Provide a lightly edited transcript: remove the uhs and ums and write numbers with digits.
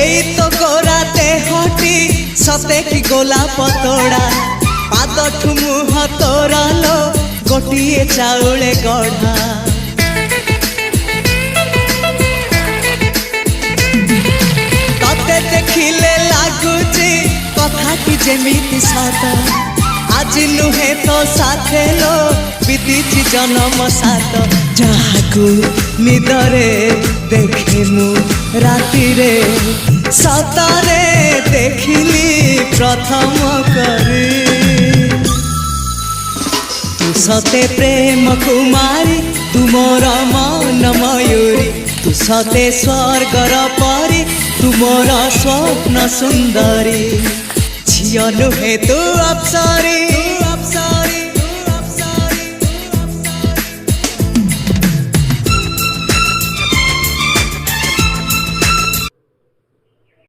এই তো গোরা দেহটি সতে কি গোলাপ তোড়া পাদঠু মুহ তোরালো গোটিয়ে চাউলে গড়া ততে দেখিলে লাগুছি কথাটি যেমিতি সত আজি নুহে তো সাথে লো বিদিছি জনম সাত যাহাকু নিদরে দেখে মু রাতিরে সতরে দেখিলি প্রথম করে তু সতে প্রেম কুমারী তু মোর মন ময়ূরী তু সতে স্বর্গর পরি তু মোর স্বপ্ন সুন্দরী ঝিও নুহে তু অপ্সরী।